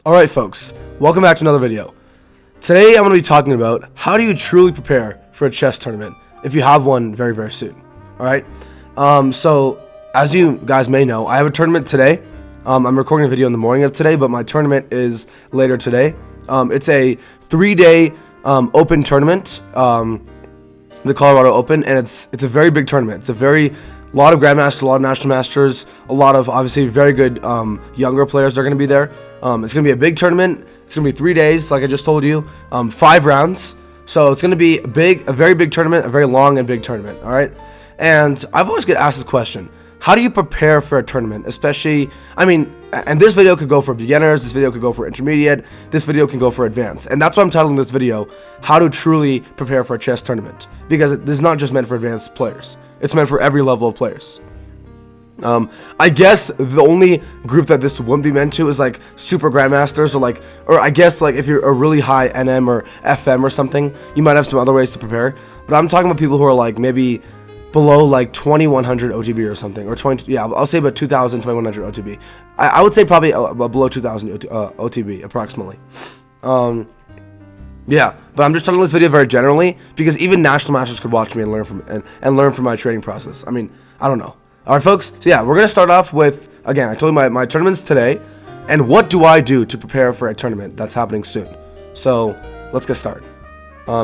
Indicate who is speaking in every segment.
Speaker 1: Alright folks, welcome back to another video. Today I'm going to be talking about how do you truly prepare for a chess tournament if you have one very, very soon. Alright, so as you guys may know, I have a tournament today. I'm recording a video in the morning of today, but my tournament is later today. It's a 3-day open tournament, the Colorado Open, and it's a very big tournament. It's a lot of grandmasters, a lot of national masters, a lot of obviously very good younger players that are going to be there. It's going to be a big tournament. It's going to be 3 days, like I just told you, 5 rounds. So it's going to be a very big tournament, a very long and big tournament. All right. And I've always get asked this question: how do you prepare for a tournament? Especially, I mean, and this video could go for beginners, this video could go for intermediate, this video can go for advanced. And that's why I'm titling this video, How to Truly Prepare for a Chess Tournament. Because this is not just meant for advanced players. It's meant for every level of players. I guess the only group that this wouldn't be meant to is like super grandmasters, or I guess like if you're a really high NM or FM or something, you might have some other ways to prepare. But I'm talking about people who are like maybe below like 2100 OTB or something, or 20. Yeah, I'll say about 2000, 2100 OTB. I would say probably below 2000 OTB approximately. Yeah, but I'm just talking this video very generally because even national masters could watch me and learn from my trading process. I mean, I don't know. All right, folks. So yeah, we're gonna start off with, again, I told you my tournament's today, and what do I do to prepare for a tournament that's happening soon? So let's get started.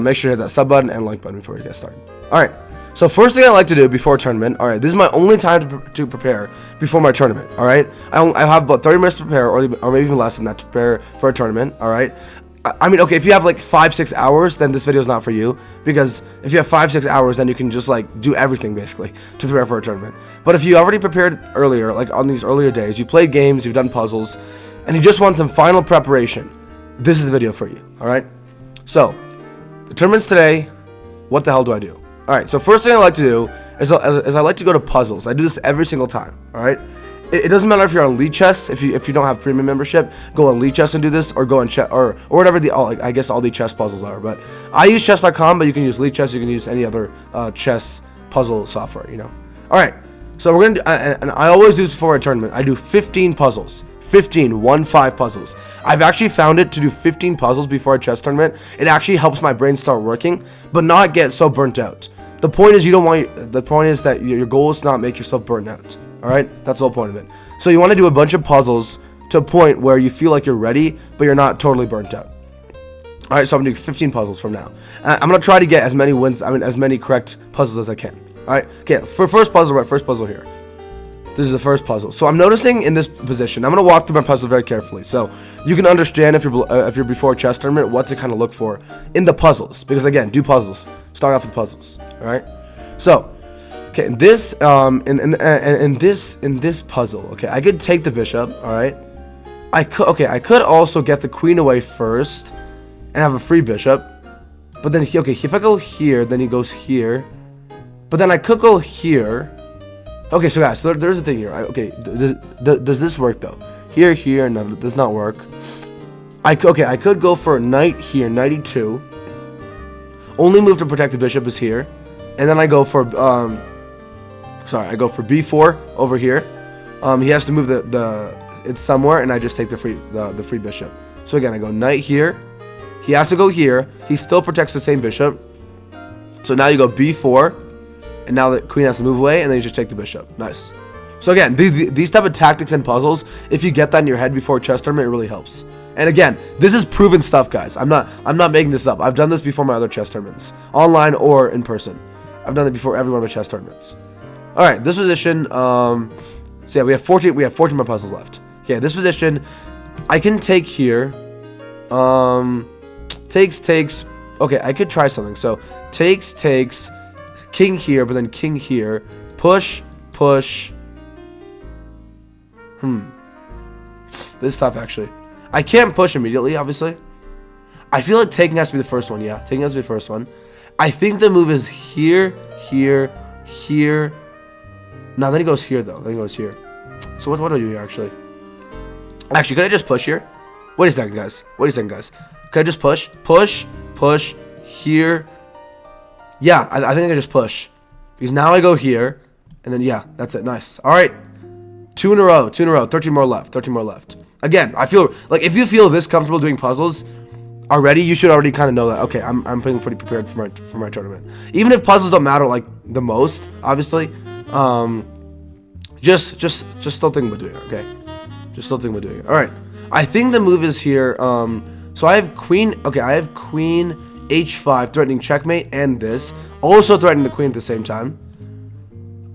Speaker 1: Make sure you hit that sub button and like button before you get started. All right. So first thing I like to do before a tournament, all right, this is my only time to prepare before my tournament. All right, I have about 30 minutes to prepare, or maybe even less than that to prepare for a tournament. All right. I mean, okay, if you have like 5-6 hours, then this video is not for you, because if you have 5-6 hours, then you can just like do everything basically to prepare for a tournament. But if you already prepared earlier, like on these earlier days, you played games, you've done puzzles, and you just want some final preparation, this is the video for you. All right. So the tournament's today. What the hell do I do? All right. So first thing I like to do is I like to go to puzzles. I do this every single time. All right. It doesn't matter if you're on Lichess, if you don't have premium membership, go on Lichess and do this, or go on chess, or whatever I guess all the chess puzzles are. But I use chess.com, but you can use Lichess, you can use any other chess puzzle software, you know. All right, so we're gonna and I always do this before a tournament. I do 15 puzzles, 15 puzzles. I've actually found it to do 15 puzzles before a chess tournament. It actually helps my brain start working, but not get so burnt out. The point is the point is that your goal is to not make yourself burn out. All right, that's the whole point of it. So you want to do a bunch of puzzles to a point where you feel like you're ready, but you're not totally burnt out. All right, so I'm gonna do 15 puzzles from now. I'm gonna try to get as many wins, as many correct puzzles as I can. All right, okay. For first puzzle here. This is the first puzzle. So I'm noticing in this position, I'm gonna walk through my puzzle very carefully, so you can understand if you're before a chess tournament what to kind of look for in the puzzles. Because again, do puzzles. Start off with puzzles. All right, so. Okay, in this puzzle, okay, I could take the bishop. All right, I could also get the queen away first and have a free bishop. But then if I go here, then he goes here. But then I could go here. Okay, so guys, there's a thing here. Okay, does this work though? Here, no, it does not work. I could go for knight here, knight e2. Only move to protect the bishop is here, and then I go for I go for b4 over here. He has to move it's somewhere, and I just take the free bishop. So again, I go knight here. He has to go here. He still protects the same bishop. So now you go b4, and now the queen has to move away, and then you just take the bishop. Nice. So again, these type of tactics and puzzles, if you get that in your head before a chess tournament, it really helps. And again, this is proven stuff, guys. I'm not making this up. I've done this before my other chess tournaments, online or in person. I've done it before every one of my chess tournaments. All right, this position. So yeah, we have 14 more puzzles left. Okay, this position, I can take here. Takes. Okay, I could try something. So takes, king here, but then king here. Push. This is tough actually. I can't push immediately, obviously. I feel like taking has to be the first one. Yeah, taking has to be the first one. I think the move is here. No, then he goes here, though. Then he goes here. So what do I do here, actually? Actually, could I just push here? Wait a second, guys. Could I just push? Push, here. Yeah, I think I can just push. Because now I go here. And then, yeah, that's it. Nice. All right. Two in a row. 13 more left. again, I feel like if you feel this comfortable doing puzzles already, you should already kind of know that, okay, I'm feeling pretty prepared for my tournament. Even if puzzles don't matter like the most, obviously, just still think about doing it, okay? Just still think about doing it. All right, I think the move is here. So I have queen. Okay, I have queen h5 threatening checkmate, and this also threatening the queen at the same time.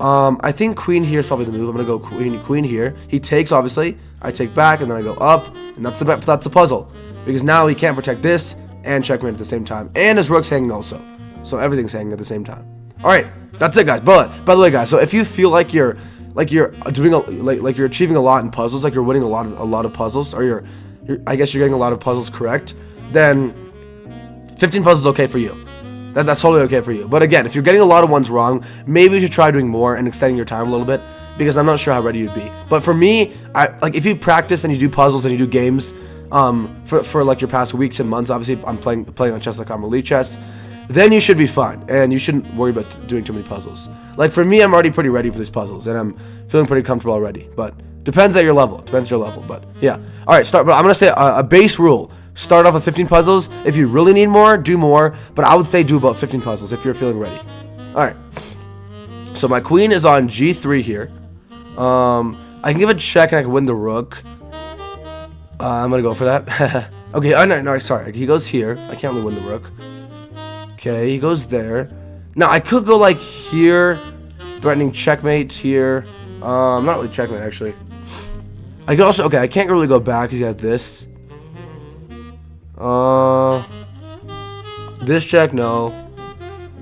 Speaker 1: I think queen here is probably the move. I'm gonna go queen here. He takes, obviously. I take back, and then I go up, and that's the puzzle, because now he can't protect this and checkmate at the same time, and his rook's hanging also, so everything's hanging at the same time. All right, that's it, guys. But by the way, guys, so if you feel like you're doing like you're achieving a lot in puzzles, like you're winning a lot of puzzles, or I guess you're getting a lot of puzzles correct, then 15 puzzles is okay for you. That's totally okay for you. But again, if you're getting a lot of ones wrong, maybe you should try doing more and extending your time a little bit, because I'm not sure how ready you'd be. But for me, like if you practice and you do puzzles and you do games for like your past weeks and months, obviously I'm playing on chess.com or Elite Chess, then you should be fine, and you shouldn't worry about doing too many puzzles. Like for me, I'm already pretty ready for these puzzles, and I'm feeling pretty comfortable already. But depends at your level. But yeah. All right, start. But I'm gonna say a base rule: start off with 15 puzzles. If you really need more, do more. But I would say do about 15 puzzles if you're feeling ready. All right. So my queen is on g3 here. I can give a check and I can win the rook. I'm gonna go for that. Okay. No, sorry. He goes here. I can't really win the rook. Okay, he goes there. Now I could go like here, threatening checkmate here. Not really checkmate actually. I could also, okay, I can't really go back because he has this. This check, no.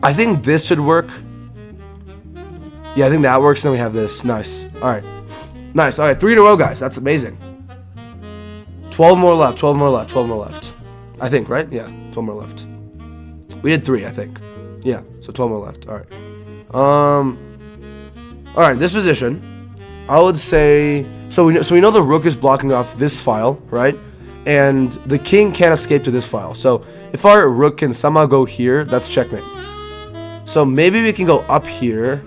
Speaker 1: I think this should work. Yeah, I think that works. Then we have this. Nice. All right. Nice. All right, 3 in a row, guys. That's amazing. 12 more left. 12 more left. 12 more left. I think, right? Yeah, 12 more left. We did 3, I think. Yeah, so 12 more left. All right. All right, this position, I would say, so we know the rook is blocking off this file, right? And the king can't escape to this file. So if our rook can somehow go here, that's checkmate. So maybe we can go up here,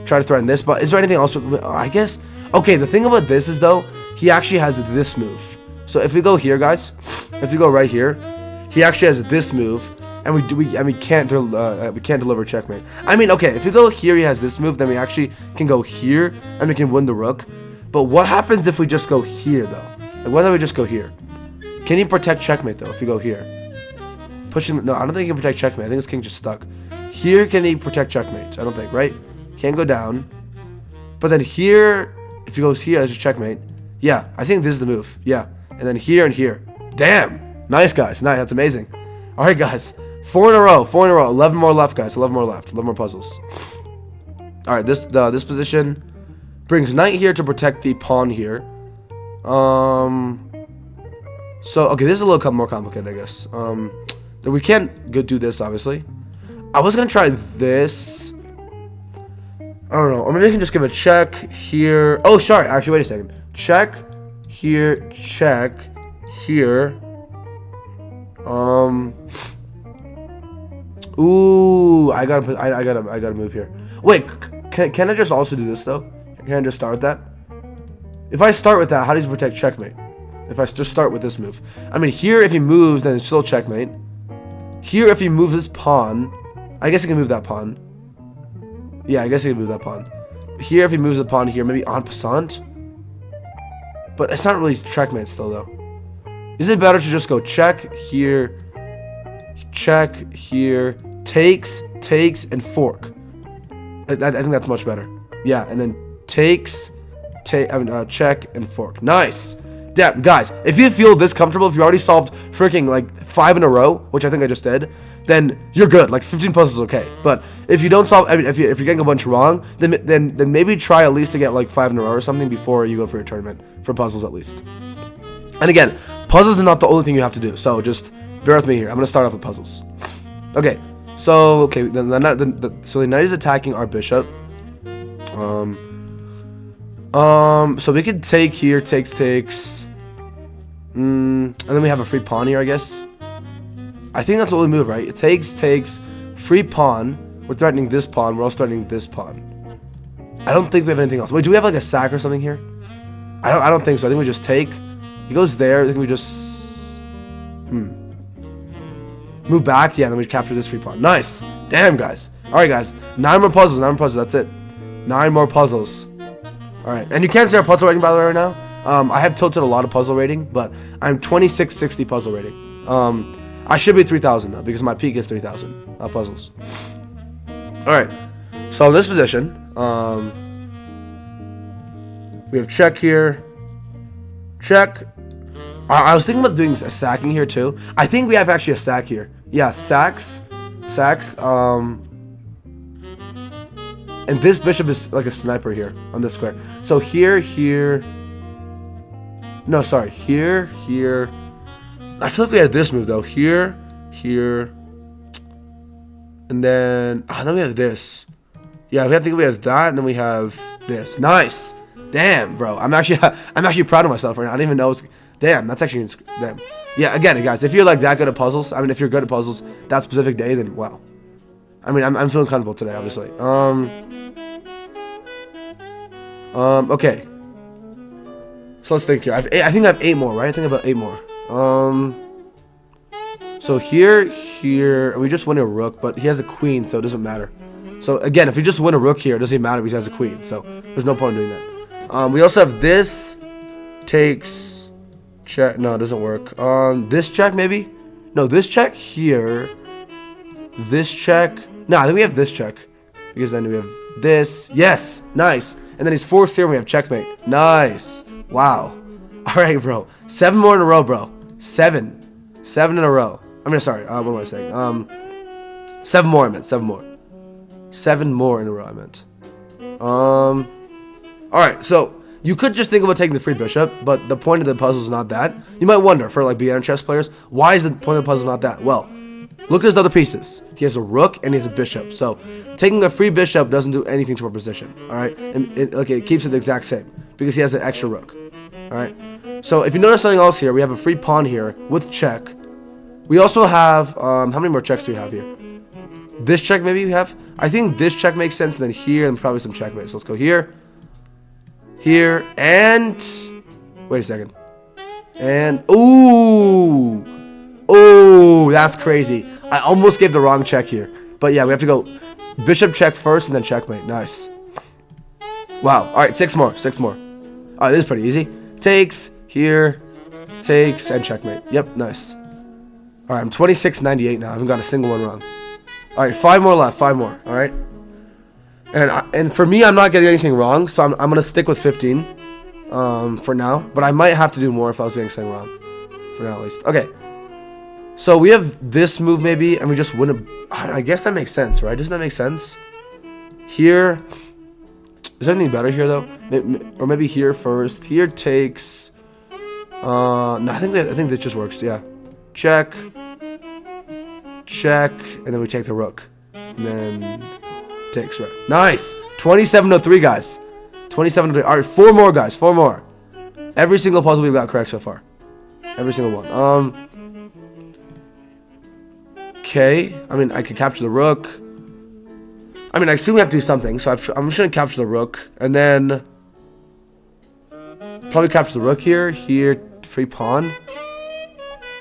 Speaker 1: try to threaten this. But is there anything else? I guess. Okay, the thing about this is though, he actually has this move. So if we go here, guys, if we go right here, he actually has this move. And we can't deliver checkmate. I mean, okay, if we go here, he has this move. Then we actually can go here, and we can win the rook. But what happens if we just go here, though? Like, what if we just go here? Can he protect checkmate though? If we go here, pushing. No, I don't think he can protect checkmate. I think this king just stuck. Here, can he protect checkmate? I don't think. Right? Can't go down. But then here, if he goes here, it's just checkmate. Yeah, I think this is the move. Yeah, and then here and here. Damn, nice guys. Nice. That's amazing. All right, guys. 4 in a row, 4 in a row. 11 more left, guys. 11 more left. 11 more puzzles. All right, this position brings knight here to protect the pawn here. So okay, this is a little more complicated, I guess. Then we can't go do this, obviously. I was gonna try this. I don't know, or maybe I can just give a check here. Oh, sorry. Actually, wait a second. Check here. Check here. Ooh, I gotta move here. Wait, can I just also do this though? Can I just start with that? If I start with that, how does he protect checkmate? If I just start with this move, I mean, here if he moves, then it's still checkmate. Here if he moves this pawn, I guess he can move that pawn. Yeah, I guess he can move that pawn. Here if he moves the pawn here, maybe en passant. But it's not really checkmate still though. Is it better to just go check here? Check here, takes, and fork. I think that's much better. Yeah, and then check and fork. Nice. Damn, guys, if you feel this comfortable, if you already solved freaking like 5 in a row, which I think I just did, then you're good. Like 15 puzzles is okay. But if you don't solve, I mean, if you're getting a bunch wrong, then maybe try at least to get like 5 in a row or something before you go for your tournament for puzzles at least. And again, puzzles is not the only thing you have to do. So just bear with me here. I'm gonna start off with puzzles. Okay, so the knight is attacking our bishop. So we could take here, takes, and then we have a free pawn here, I guess. I think that's what we move, right? It takes, free pawn. We're threatening this pawn. We're also threatening this pawn. I don't think we have anything else. Wait, do we have like a sack or something here? I don't think so. I think we just take, He goes there. I think we just move back. Yeah, then we capture this free pawn. Nice. Damn, guys. All right, guys. 9 more puzzles. 9 more puzzles. That's it. 9 more puzzles. All right. And you can't see our puzzle rating, by the way, right now. I have tilted a lot of puzzle rating, but I'm 2660 puzzle rating. I should be 3000 though, because my peak is 3000 puzzles. All right. So in this position, we have check here. Check. I was thinking about doing a sacking here too. I think we have actually a sack here. Yeah, sacks. And this bishop is like a sniper here on this square. So here. No, sorry. Here. I feel like we had this move though. Here. And then we have this. Yeah, I think we have that, and then we have this. Nice. Damn, bro. I'm actually proud of myself right now. I didn't even know. Damn, that's actually damn. Yeah, again, guys, if you're like that good at puzzles, I mean, if you're good at puzzles that specific day, then wow. I mean, I'm feeling comfortable today, obviously. Okay. So let's think here. I think I have 8 more, right? I think about 8 more. So here, we just win a rook, but he has a queen, so it doesn't matter. So again, if you just win a rook here, it doesn't matter because he has a queen. So there's no point in doing that. We also have this takes check. No, it doesn't work. This check maybe. No, this check here. This check. No, I think we have this check because then we have this. Yes, nice. And then he's forced here. And we have checkmate. Nice. Wow. All right, bro. 7 more in a row, bro. 7 in a row. I mean, sorry. What am I saying? 7 more. I meant 7 more. 7 more in a row. I meant. All right. So you could just think about taking the free bishop, but the point of the puzzle is not that. You might wonder for like beginner chess players, why is the point of the puzzle not that? Well, look at his other pieces. He has a rook and he has a bishop. So taking a free bishop doesn't do anything to our position. All right. And it keeps it the exact same because he has an extra rook. All right. So if you notice something else here, we have a free pawn here with check. We also have, how many more checks do we have here? This check maybe we have. I think this check makes sense. And then here and probably some checkmate. So let's go here. Here. And, wait a second. And, ooh, that's crazy. I almost gave the wrong check here. But yeah, we have to go bishop check first and then checkmate. Nice. Wow. All right, 6 more. 6 more. All right, this is pretty easy. Takes, here, takes, and checkmate. Yep, nice. All right, I'm 2698 now. I haven't got a single one wrong. All right, 5 more left. 5 more. All right. And for me, I'm not getting anything wrong, so I'm gonna stick with 15 for now. But I might have to do more if I was getting something wrong. For now, at least. Okay. So we have this move maybe, and we just win a. I guess that makes sense, right? Doesn't that make sense? Here. Is there anything better here though? Or maybe here first. Here takes. No, I think this just works. Yeah. Check. Check, and then we take the rook, and then takes rook. Nice. 2703, guys. 2703. All right, 4 more, guys. 4 more. Every single puzzle we've got correct so far. Every single one. Okay. I mean, I could capture the rook. I mean, I assume we have to do something, so I'm just gonna capture the rook, and then probably capture the rook here. Here, free pawn.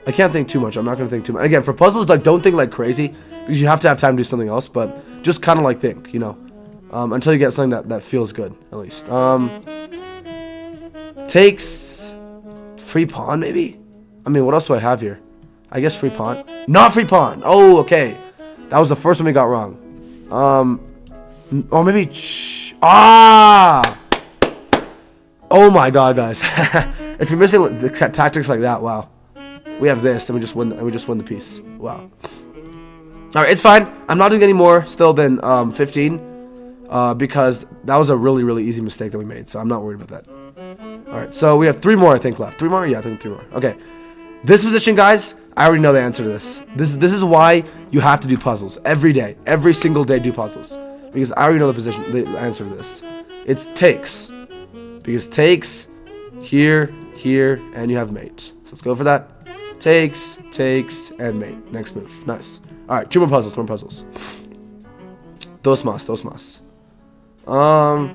Speaker 1: I can't think too much. I'm not gonna think too much. Again, for puzzles, like don't think like crazy because you have to have time to do something else. But just kind of like think, you know, until you get something that feels good at least. Takes free pawn maybe. I mean, what else do I have here? I guess free pawn. Not free pawn. Oh, okay. That was the first one we got wrong. Or maybe Oh my god, guys. If you're missing the tactics like that, wow. We have this, and we just win. The piece. Wow. All right, it's fine. I'm not doing any more still than 15, because that was a really, really easy mistake that we made. So I'm not worried about that. All right, so we have 3 more, I think, left. 3 more? Yeah, I think 3 more. Okay. This position, guys, I already know the answer to this. This is why you have to do puzzles every day, every single day. Do puzzles because I already know the answer to this. It's takes, because takes here, and you have mate. So let's go for that. Takes, and mate. Next move. Nice. All right, 2 more puzzles. 2 more puzzles. Dos más. All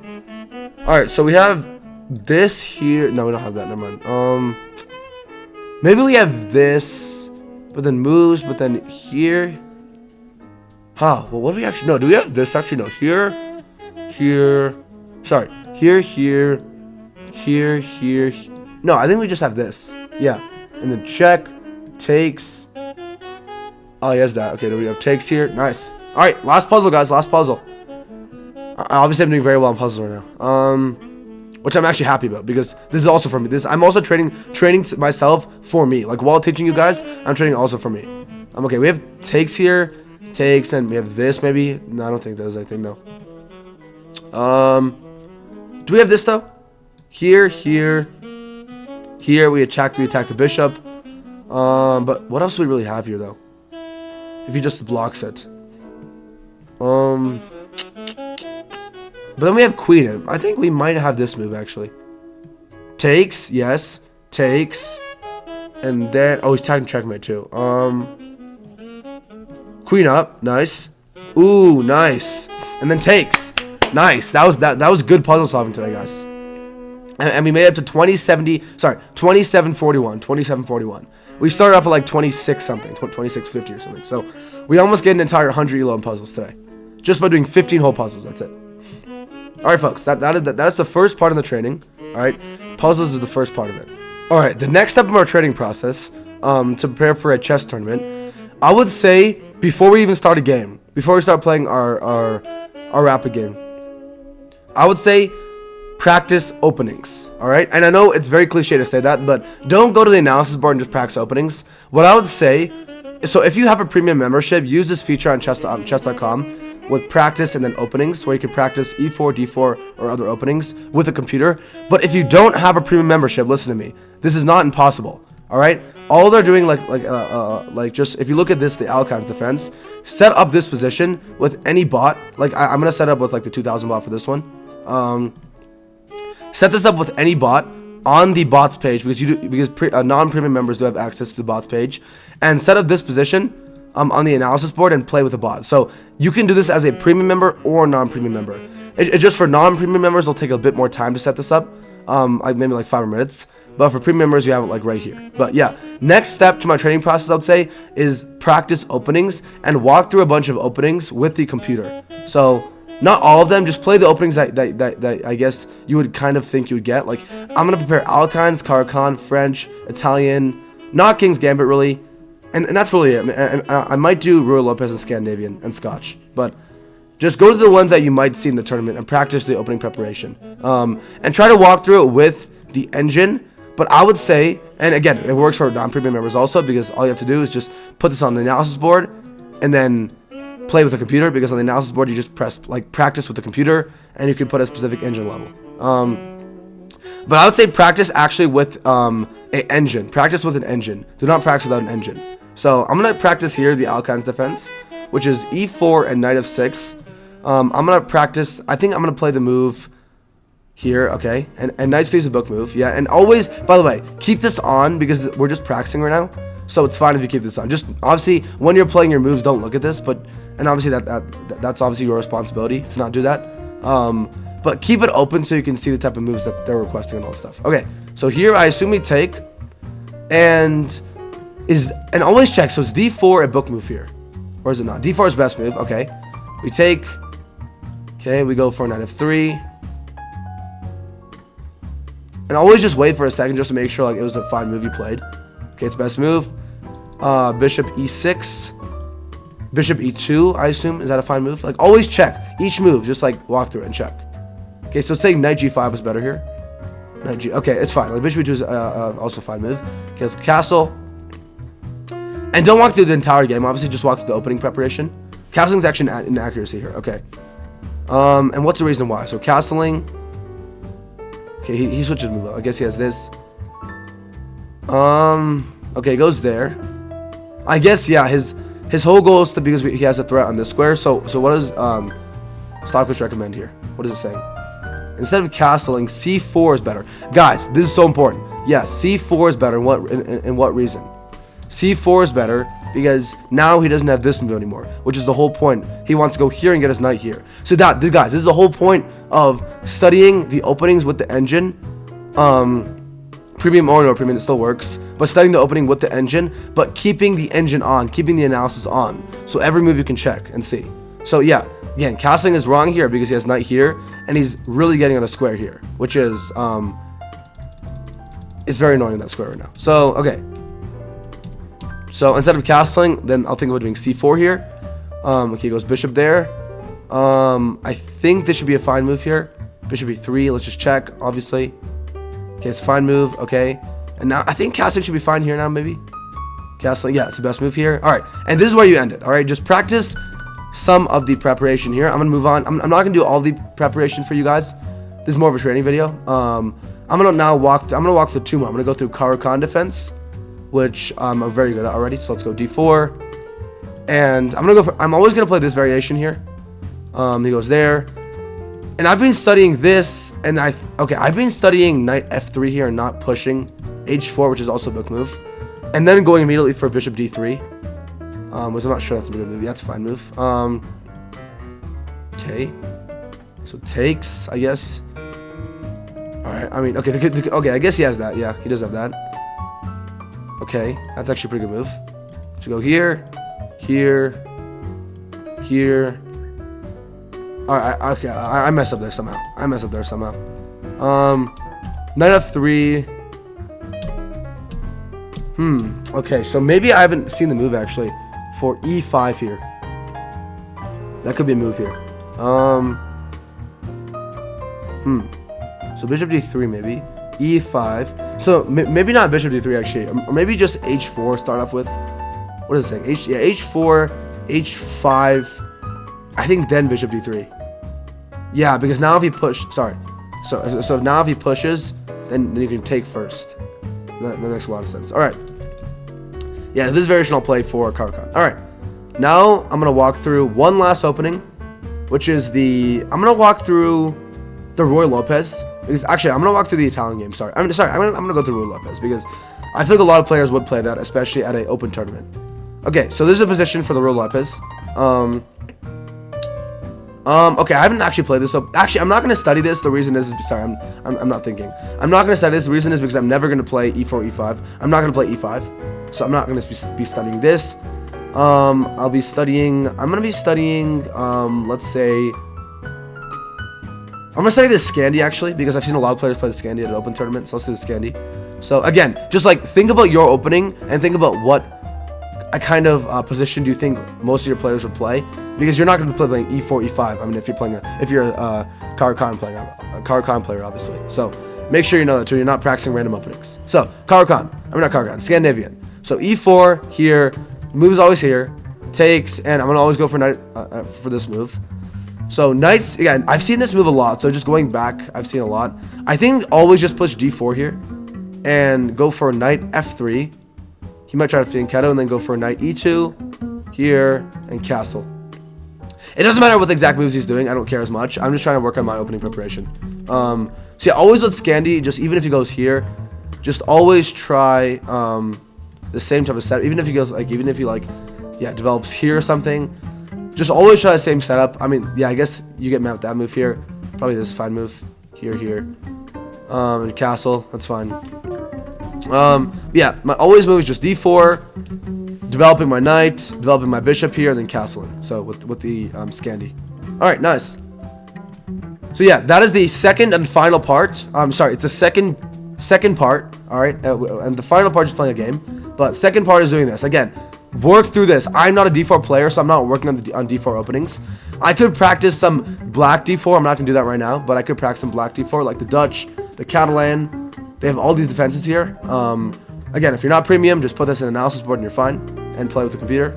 Speaker 1: right, so we have this here. No, we don't have that. Never mind. Maybe we have this, but then moves, but then here. Huh, well, what do we actually, no, do we have this actually? No, here, sorry, here, here. No, I think we just have this. Yeah, and then check, takes. Oh, he has that. Okay, then we have takes here. Nice. All right, last puzzle, guys, last puzzle. Obviously, I'm doing very well in puzzles right now. Which I'm actually happy about because this is also for me. I'm also training myself for me. Like while teaching you guys, I'm training also for me. Okay. We have takes here, takes, and we have this maybe. No, I don't think there's anything though. Do we have this though? Here. We attack the bishop. But what else do we really have here though? If he just blocks it. But then we have queen. I think we might have this move actually. Takes, yes. Takes. And then he's attacking checkmate too. Queen up, nice. Ooh, nice. And then takes. Nice. That was good puzzle solving today, guys. And we made it up to 2741. We started off at like 26 something, 2650 or something. So we almost get an entire 100 elo in puzzles today. Just by doing 15 whole puzzles, that's it. Alright folks, that is the first part of the training. Alright, puzzles is the first part of it. Alright, the next step of our training process, to prepare for a chess tournament, I would say before we even start a game, before we start playing our rapid game, I would say practice openings. Alright, and I know it's very cliche to say that, but don't go to the analysis board and just practice openings. What I would say, so if you have a premium membership, use this feature on chess.com with practice and then openings, where you can practice e4, d4, or other openings with a computer. But if you don't have a premium membership, listen to me. This is not impossible. All right. All they're doing, like just if you look at this, the Alcan's defense, set up this position with any bot. Like I'm gonna set up with like the 2000 bot for this one. Set this up with any bot on the bots page because non-premium members do have access to the bots page, and set up this position on the analysis board and play with the bot. So you can do this as a premium member or non-premium member. It just for non-premium members, it'll take a bit more time to set this up, maybe like 5 minutes. But for premium members, you have it like right here. But yeah, next step to my training process, I would say, is practice openings and walk through a bunch of openings with the computer. So not all of them, just play the openings that I guess you would kind of think you would get. Like I'm gonna prepare Alcans, Caro-Kann, French, Italian, not King's Gambit really. And that's really it. I might do Ruy Lopez and Scandinavian and Scotch, but just go to the ones that you might see in the tournament and practice the opening preparation. And try to walk through it with the engine. But I would say, and again, it works for non-premium members also, because all you have to do is just put this on the analysis board and then play with the computer, because on the analysis board you just practice with the computer and you can put a specific engine level. But I would say practice actually with an engine. Practice with an engine. Do not practice without an engine. So I'm going to practice here the Alcan's defense, which is e4 and knight f6. I'm going to practice, I think I'm going to play the move here, okay? And knight's face a book move, yeah. And always, by the way, keep this on because we're just practicing right now. So it's fine if you keep this on. Just obviously when you're playing your moves, don't look at this, and obviously that's obviously your responsibility to not do that. But keep it open so you can see the type of moves that they're requesting and all that stuff. Okay, so here I assume we take, and always check. So it's d4 a book move here, or is it not? D4 is best move. Okay, we take. Okay, we go for knight f3, and always just wait for a second just to make sure like it was a fine move you played. Okay, it's best move. Bishop e6, bishop e2. I assume, is that a fine move? Like always check each move, just like walk through it and check. Okay, so saying knight g5 is better here. Knight g. Okay, it's fine. Like bishop e2 is also a fine move. Okay, let's castle. And don't walk through the entire game. Obviously, just walk through the opening preparation. Castling is actually an inaccuracy here. Okay. And what's the reason why? So castling. Okay, he switches move. I guess he has this. Okay, he goes there. I guess yeah. His whole goal is to, because he has a threat on this square. So what does Stockfish recommend here? What is it saying? Instead of castling, c4 is better. Guys, this is so important. Yeah, c4 is better. In what reason? c4 is better because now he doesn't have this move anymore, which is the whole point. He wants to go here and get his knight here. So guys, this is the whole point of studying the openings with the engine. Premium or no premium, it still works. but studying the opening with the engine, but keeping the engine on, keeping the analysis on. So every move you can check and see. So yeah, again, castling is wrong here because he has knight here, and he's really getting on a square here, which is, it's very annoying, that square right now. So, okay. So instead of castling, then I'll think about doing c4 here. Okay, goes bishop there. I think this should be a fine move here. Bishop e3, let's just check, obviously. Okay, it's a fine move, okay. And now, I think castling should be fine here now, maybe. Castling, yeah, it's the best move here. All right, and this is where you end it, all right? Just practice some of the preparation here. I'm gonna move on. I'm not gonna do all the preparation for you guys. This is more of a training video. I'm gonna walk through two more. I'm gonna go through Caro-Kann defense, which I'm very good at already. So let's go d4, and I'm always gonna play this variation here. He goes there, and I've been studying this, and I've been studying knight f3 here and not pushing h4, which is also a book move, and then going immediately for bishop d3. Which I'm not sure that's a good move. That's a fine move. Okay, so takes, I guess. All right. I mean, okay, okay. I guess he has that. Yeah, he does have that. Okay, that's actually a pretty good move. So go here, here, here. All right. Okay, I messed up there somehow. Knight f3. Okay, so maybe I haven't seen the move actually for e5 here. That could be a move here. So bishop d3 maybe. e5. So maybe not bishop d3 actually. Or maybe just h4 start off with. What is it saying? h4, h5. I think then bishop d3. Yeah, because now if he So now if he pushes, then you can take first. That makes a lot of sense. All right. Yeah, this variation I'll play for Caro-Kann. All right. Now I'm gonna walk through one last opening, which is I'm gonna walk through the Ruy Lopez, because actually I'm gonna walk through the Italian game. I'm gonna go through Ruy Lopez because I feel like a lot of players would play that, especially at an open tournament. Okay, so this is a position for the Ruy Lopez. Okay, I haven't actually played this, so actually I'm not gonna study this. The reason is sorry, I'm not thinking. I'm not gonna study this. The reason is because I'm never gonna play e4, e5. I'm not gonna play e5, so I'm not gonna be studying this. I'm gonna be studying, let's say, I'm gonna study the Scandi actually, because I've seen a lot of players play the Scandi at an open tournament, so let's do the Scandi. So again, just like think about your opening and think about what kind of position do you think most of your players would play, because you're not gonna be playing e4, e5. I mean, if you're a Caro-Kann player, obviously. So make sure you know that too. You're not practicing random openings. So Scandinavian. So e4 here. Move is always here, takes, and I'm gonna always go for knight for this move. So knights, again, I've seen this move a lot, so just going back, I've seen a lot. I think always just push d4 here and go for knight f3. He might try to fianchetto and then go for knight e2 here and castle. It doesn't matter what the exact moves he's doing, I don't care as much. I'm just trying to work on my opening preparation. So yeah, always with Scandi, just even if he goes here, just always try the same type of setup. Even if he goes develops here or something, just always try the same setup. I mean, yeah, I guess you get mad with that move here. Probably this fine move here, and castle. That's fine. Yeah, my always move is just d4, developing my knight, developing my bishop here, and then castling. So with the Scandi. All right, nice. So yeah, that is the second and final part. Sorry, it's the second part. All right, and the final part is playing a game. But second part is doing this. Again, work through this. I'm not a d4 player, so I'm not working on d4 openings. I could practice some black d4. I'm not going to do that right now, but I could practice some black d4, like the Dutch, the Catalan. They have all these defenses here. Again, if you're not premium, just put this in an analysis board and you're fine, and play with the computer.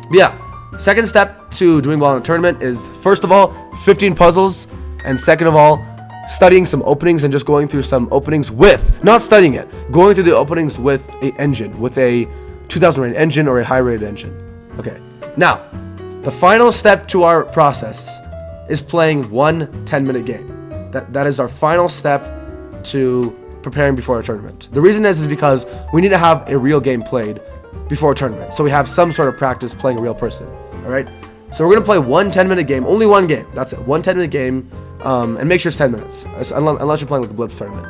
Speaker 1: But yeah, second step to doing well in a tournament is, first of all, 15 puzzles, and second of all, studying some openings and just going through some openings with, not studying it, going through the openings with an engine, with a 2000 rated engine or a high rated engine. Okay, now, the final step to our process is playing one 10-minute game. That is our final step to preparing before a tournament. The reason is because we need to have a real game played before a tournament, so we have some sort of practice playing a real person, all right? So we're going to play one 10-minute game, only one game, that's it, one 10-minute game. And make sure it's 10 minutes, unless you're playing like a Blitz tournament.